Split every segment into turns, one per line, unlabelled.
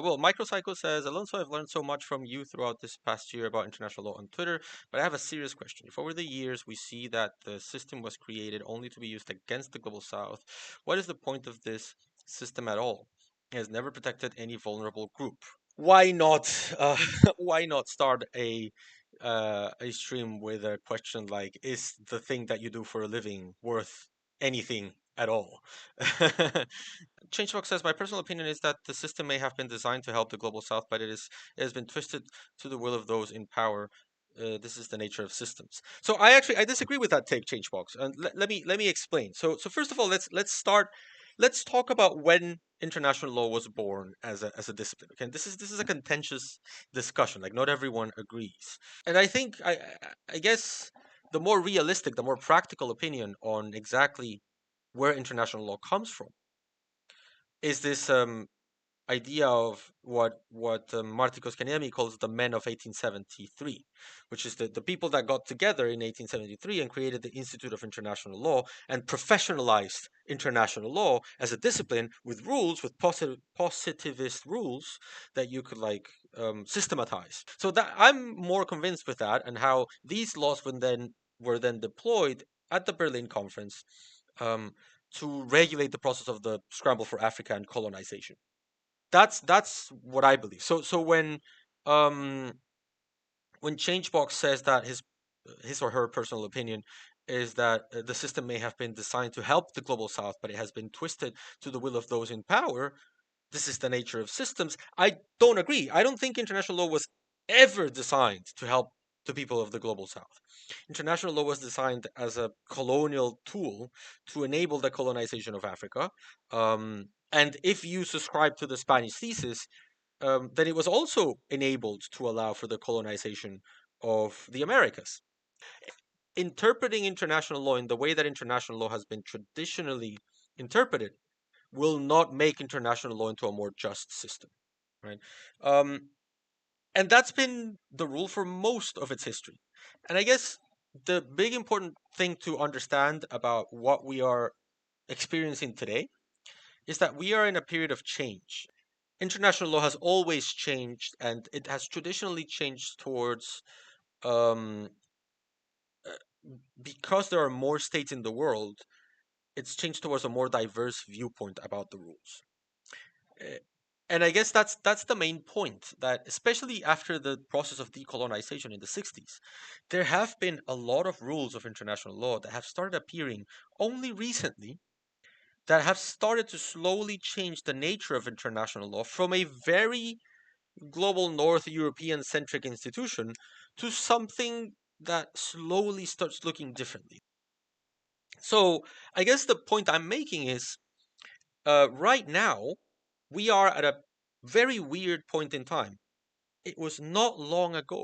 well, Microcycle says, Alonso, I've learned so much from you throughout this past year about international law on Twitter, but I have a serious question. If over the years we see that the system was created only to be used against the global south, what is the point of this system at all? It has never protected any vulnerable group. Why not? Why not start a stream with a question like, "Is the thing that you do for a living worth anything at all?" Changebox says, "My personal opinion is that the system may have been designed to help the global south, but it has been twisted to the will of those in power. This is the nature of systems." So I disagree with that take, Changebox, and let me explain. So first of all, let's talk about when international law was born as a discipline. Okay, this is a contentious discussion. Like, not everyone agrees, and I think I guess the more realistic, the more practical opinion on exactly where international law comes from is this idea of what Martikos Kaniemi calls the men of 1873, which is the people that got together in 1873 and created the Institute of International Law and professionalized international law as a discipline with rules, with positivist rules that you could like systematize. So that I'm more convinced with that, and how these laws were then deployed at the Berlin Conference um, to regulate the process of the scramble for Africa and colonization. That's what I believe. So um when Changebox says that his or her personal opinion is that the system may have been designed to help the global south, but it has been twisted to the will of those in power, this is the nature of systems. I don't agree. I don't think international law was ever designed to help the people of the global south. International law was designed as a colonial tool to enable the colonization of Africa. And if you subscribe to the Spanish thesis, then it was also enabled to allow for the colonization of the Americas. Interpreting international law in the way that international law has been traditionally interpreted will not make international law into a more just system, right? Um, and that's been the rule for most of its history. And I guess the big important thing to understand about what we are experiencing today is that we are in a period of change. International law has always changed, and it has traditionally changed towards um, uh, because there are more states in the world. It's changed towards a more diverse viewpoint about the rules. Uh, And I guess that's the main point, that especially after the process of decolonization in the 60s, there have been a lot of rules of international law that have started appearing only recently, that have started to slowly change the nature of international law from a very global North European centric institution to something that slowly starts looking differently. So I guess the point I'm making is, right now, we are at a very weird point in time. It was not long ago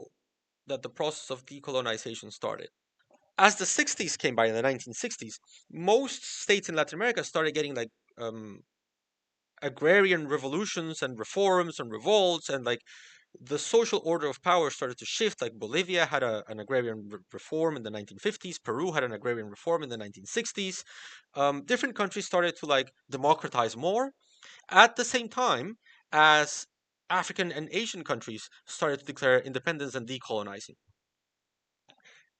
that the process of decolonization started. As the 60s came by, in the 1960s, most states in Latin America started getting like agrarian revolutions and reforms and revolts, and like the social order of power started to shift. Like Bolivia had an agrarian reform in the 1950s. Peru had an agrarian reform in the 1960s. Different countries started to like democratize more at the same time as African and Asian countries started to declare independence and decolonizing.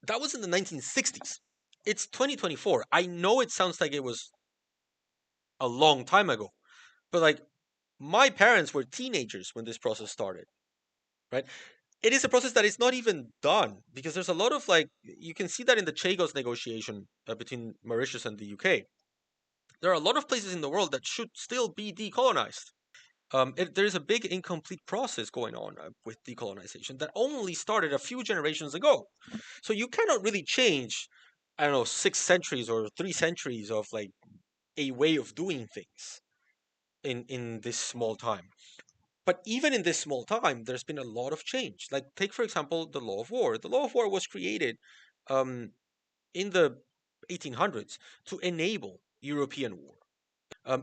That was in the 1960s. It's 2024. I know it sounds like it was a long time ago, but like my parents were teenagers when this process started, right? It is a process that is not even done, because there's a lot of like, you can see that in the Chagos negotiation between Mauritius and the UK. There are a lot of places in the world that should still be decolonized. There's a big incomplete process going on with decolonization that only started a few generations ago. So you cannot really change, I don't know, 6 centuries or 3 centuries of like a way of doing things in this small time. But even in this small time, there's been a lot of change. Like, take for example the law of war. The law of war was created um, in the 1800s to enable European war.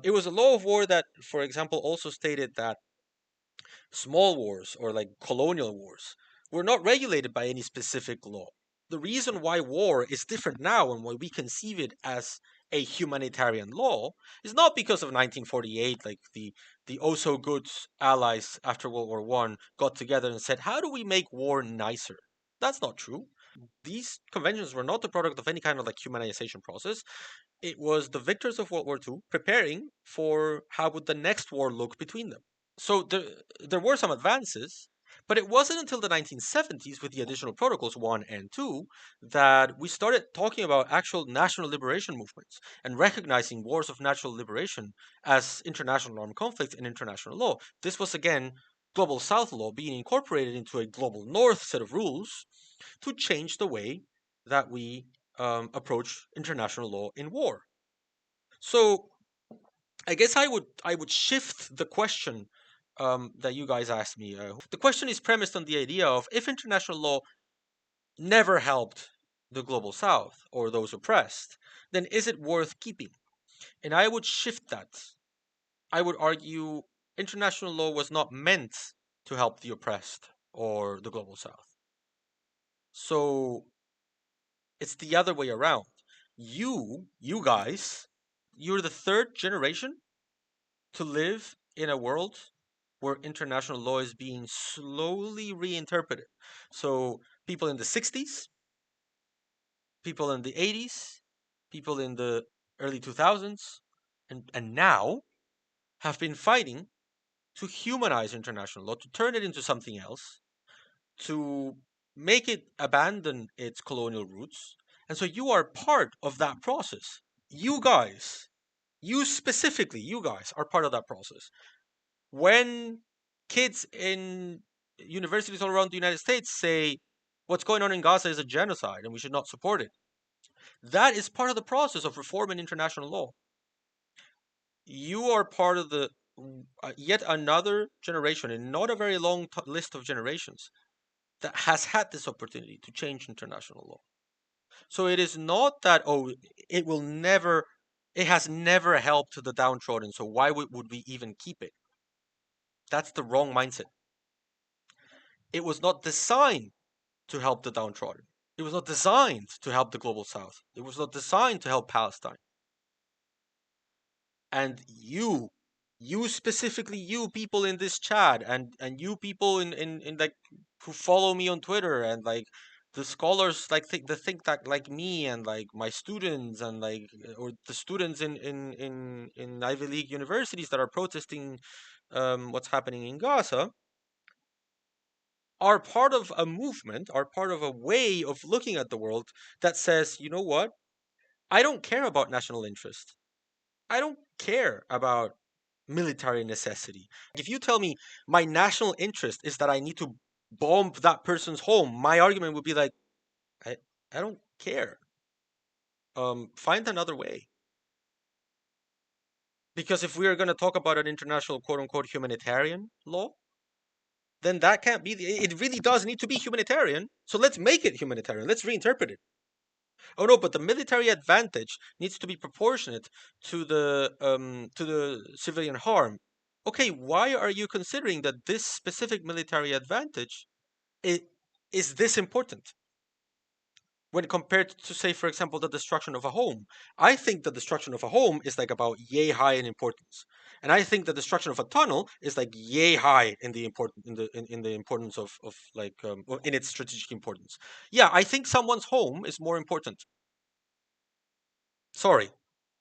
It was a law of war that, for example, also stated that small wars, or like colonial wars, were not regulated by any specific law. The reason why war is different now and why we conceive it as a humanitarian law is not because of 1948, like the oh so good allies after World War One got together and said, "How do we make war nicer?" That's not true. These conventions were not the product of any kind of like humanization process. It was the victors of World War Two preparing for how would the next war look between them. So there were some advances, but it wasn't until the 1970s with the additional protocols 1 and 2 that we started talking about actual national liberation movements and recognizing wars of national liberation as international armed conflict and international law. This was again global south law being incorporated into a global north set of rules to change the way that we approach international law in war. So I guess I would shift the question that you guys asked me. The question is premised on the idea of if international law never helped the global south or those oppressed, then is it worth keeping? And I would shift that. I would argue international law was not meant to help the oppressed or the global south. So it's the other way around. You guys, you're the third generation to live in a world where international law is being slowly reinterpreted. So people in the 60s, people in the 80s, people in the early 2000s, and now have been fighting to humanize international law, to turn it into something else, to make it abandon its colonial roots. And so you are part of that process. You guys, you specifically, you guys are part of that process. When kids in universities all around the United States say what's going on in Gaza is a genocide and we should not support it, that is part of the process of reform in international law. You are part of the yet another generation, and not a very long list of generations, that has had this opportunity to change international law. So it is not that, oh, it will never, it has never helped the downtrodden, so why would we even keep it? That's the wrong mindset. It was not designed to help the downtrodden. It was not designed to help the global south. It was not designed to help Palestine. And you specifically, you people in this chat, and you people in like who follow me on Twitter, and like the scholars like think that like me, and like my students, and like or the students in Ivy League universities that are protesting what's happening in Gaza, are part of a movement, are part of a way of looking at the world that says, you know what? I don't care about national interest. I don't care about military necessity. If you tell me my national interest is that I need to bomb that person's home, my argument would be like, I, I don't care. Find another way. Because if we are going to talk about an international quote unquote humanitarian law, then that can't be. It really does need to be humanitarian. So let's make it humanitarian. Let's reinterpret it. Oh no, but the military advantage needs to be proportionate to the civilian harm. Okay, why are you considering that this specific military advantage is, is this important when compared to, say, for example, the destruction of a home? I think the destruction of a home is like about yay high in importance, and I think the destruction of a tunnel is like yay high in the important in the importance of like in its strategic importance. Yeah, I think someone's home is more important. Sorry,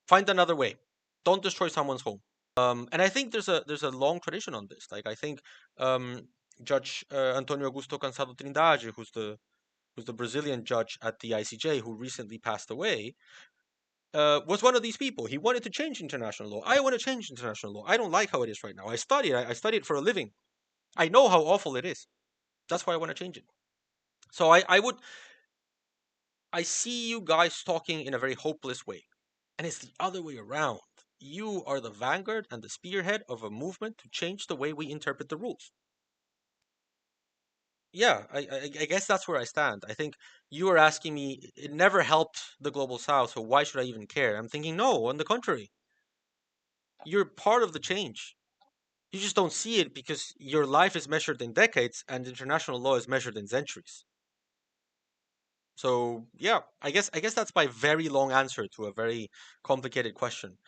find another way. Don't destroy someone's home. And I think there's a long tradition on this. Like I think um, Judge Antonio Augusto Cansado Trindade, who's the Brazilian judge at the ICJ who recently passed away, was one of these people. He wanted to change international law. I want to change international law. I don't like how it is right now. I study it for a living. I know how awful it is. That's why I want to change it. So I see you guys talking in a very hopeless way. And it's the other way around. You are the vanguard and the spearhead of a movement to change the way we interpret the rules. Yeah, I guess that's where I stand. I think you are asking me, it never helped the global south, so why should I even care? I'm thinking, no, on the contrary, you're part of the change. You just don't see it because your life is measured in decades and international law is measured in centuries. So yeah, I guess that's my very long answer to a very complicated question.